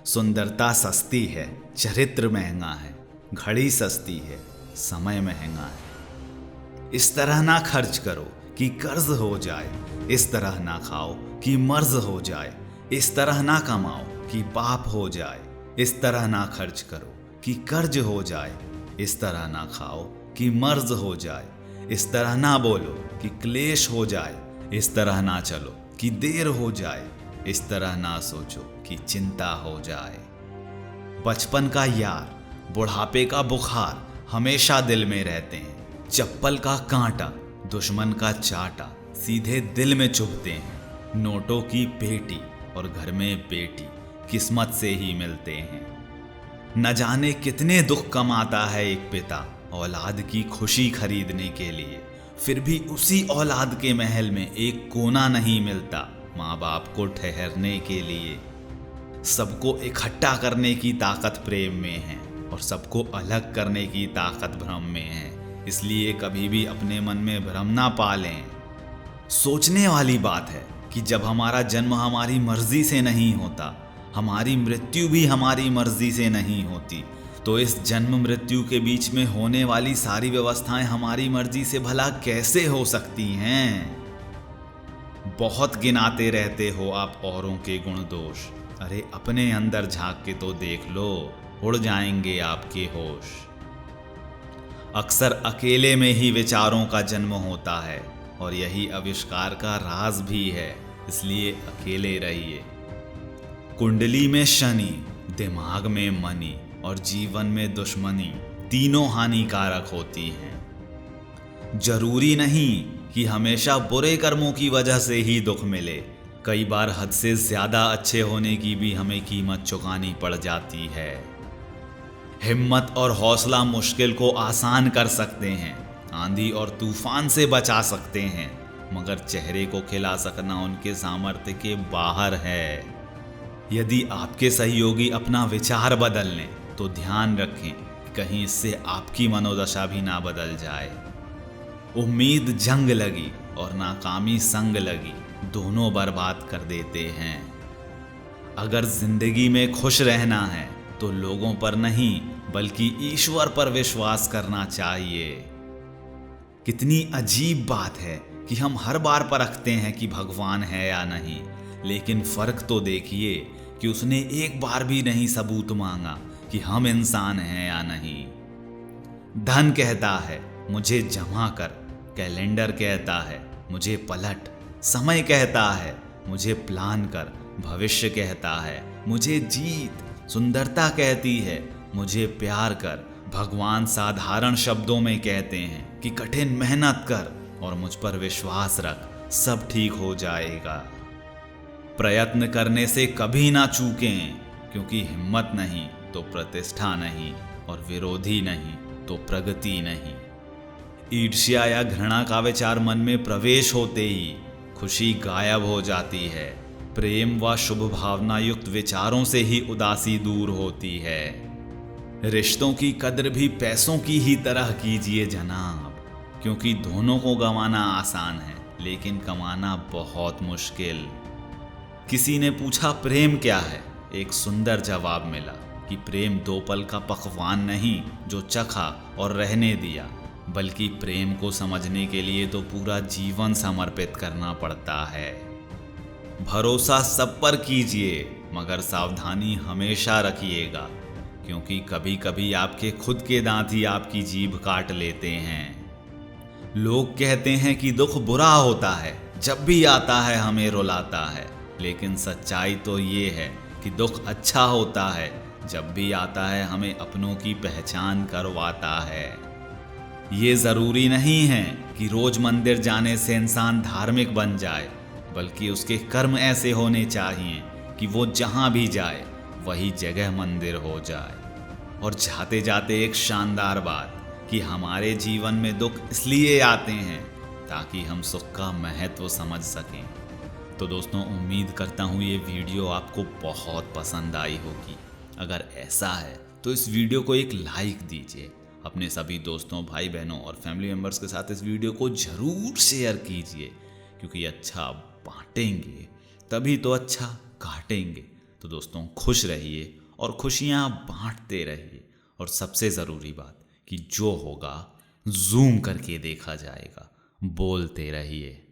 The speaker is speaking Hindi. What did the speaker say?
सुंदरता सस्ती है, चरित्र महंगा है, घड़ी सस्ती है, समय महंगा है। इस तरह ना खर्च करो कि कर्ज हो जाए, इस तरह ना खाओ कि मर्ज हो जाए, इस तरह ना कमाओ कि पाप हो जाए, इस तरह ना खर्च करो कि कर्ज हो जाए, इस तरह ना खाओ कि मर्ज हो जाए, इस तरह ना बोलो कि क्लेश हो जाए, इस तरह ना चलो कि देर हो जाए, इस तरह ना सोचो कि चिंता हो जाए। बचपन का यार, बुढ़ापे का बुखार हमेशा दिल में रहते हैं। चप्पल का कांटा, दुश्मन का चाटा सीधे दिल में चुभते हैं। नोटों की पेटी और घर में बेटी किस्मत से ही मिलते हैं। न जाने कितने दुख कमाता है एक पिता औलाद की खुशी खरीदने के लिए, फिर भी उसी औलाद के महल में एक कोना नहीं मिलता माँ बाप को ठहरने के लिए। सबको इकट्ठा करने की ताकत प्रेम में है और सबको अलग करने की ताकत भ्रम में है, इसलिए कभी भी अपने मन में भ्रम ना पालें। सोचने वाली बात है कि जब हमारा जन्म हमारी मर्जी से नहीं होता, हमारी मृत्यु भी हमारी मर्जी से नहीं होती, तो इस जन्म मृत्यु के बीच में होने वाली सारी व्यवस्थाएं हमारी मर्जी से भला कैसे हो सकती हैं? बहुत गिनाते रहते हो आप औरों के गुण दोष, अरे अपने अंदर झांक के तो देख लो, उड़ जाएंगे आपके होश। अक्सर अकेले में ही विचारों का जन्म होता है और यही आविष्कार का राज भी है, इसलिए अकेले रहिए। कुंडली में शनि, दिमाग में मनी और जीवन में दुश्मनी तीनों हानिकारक होती हैं। जरूरी नहीं कि हमेशा बुरे कर्मों की वजह से ही दुख मिले, कई बार हद से ज्यादा अच्छे होने की भी हमें कीमत चुकानी पड़ जाती है। हिम्मत और हौसला मुश्किल को आसान कर सकते हैं, आंधी और तूफान से बचा सकते हैं, मगर चेहरे को खिला सकना उनके सामर्थ्य के बाहर है। यदि आपके सहयोगी अपना विचार बदल लें तो ध्यान रखें कहीं इससे आपकी मनोदशा भी ना बदल जाए। उम्मीद जंग लगी और नाकामी संग लगी, दोनों बर्बाद कर देते हैं। अगर जिंदगी में खुश रहना है तो लोगों पर नहीं बल्कि ईश्वर पर विश्वास करना चाहिए। कितनी अजीब बात है कि हम हर बार परखते हैं कि भगवान है या नहीं, लेकिन फर्क तो देखिए कि उसने एक बार भी नहीं सबूत मांगा कि हम इंसान हैं या नहीं। धन कहता है मुझे जमा कर, कैलेंडर कहता है मुझे पलट, समय कहता है मुझे प्लान कर, भविष्य कहता है मुझे जीत, सुंदरता कहती है मुझे प्यार कर, भगवान साधारण शब्दों में कहते हैं कि कठिन मेहनत कर और मुझ पर विश्वास रख, सब ठीक हो जाएगा। प्रयत्न करने से कभी ना चूकें, क्योंकि हिम्मत नहीं तो प्रतिष्ठा नहीं और विरोधी नहीं तो प्रगति नहीं। ईर्ष्या या घृणा का विचार मन में प्रवेश होते ही खुशी गायब हो जाती है। प्रेम व शुभ भावना युक्त विचारों से ही उदासी दूर होती है। रिश्तों की कद्र भी पैसों की ही तरह कीजिए जनाब, क्योंकि दोनों को गंवाना आसान है लेकिन कमाना बहुत मुश्किल। किसी ने पूछा प्रेम क्या है, एक सुंदर जवाब मिला कि प्रेम दो पल का पकवान नहीं जो चखा और रहने दिया, बल्कि प्रेम को समझने के लिए तो पूरा जीवन समर्पित करना पड़ता है। भरोसा सब पर कीजिए मगर सावधानी हमेशा रखिएगा, क्योंकि कभी कभी आपके खुद के दांत ही आपकी जीभ काट लेते हैं। लोग कहते हैं कि दुख बुरा होता है, जब भी आता है हमें रुलाता है, लेकिन सच्चाई तो ये है कि दुख अच्छा होता है, जब भी आता है हमें अपनों की पहचान करवाता है। ये ज़रूरी नहीं है कि रोज मंदिर जाने से इंसान धार्मिक बन जाए, बल्कि उसके कर्म ऐसे होने चाहिए कि वो जहाँ भी जाए वही जगह मंदिर हो जाए। और जाते जाते एक शानदार बात कि हमारे जीवन में दुख इसलिए आते हैं ताकि हम सुख का महत्व समझ सकें। तो दोस्तों, उम्मीद करता हूँ ये वीडियो आपको बहुत पसंद आई होगी। अगर ऐसा है तो इस वीडियो को एक लाइक दीजिए, अपने सभी दोस्तों, भाई बहनों और फैमिली मेम्बर्स के साथ इस वीडियो को ज़रूर शेयर कीजिए, क्योंकि अच्छा बांटेंगे तभी तो अच्छा काटेंगे। तो दोस्तों खुश रहिए और खुशियाँ बांटते रहिए। और सबसे ज़रूरी बात कि जो होगा जूम करके देखा जाएगा। बोलते रहिए।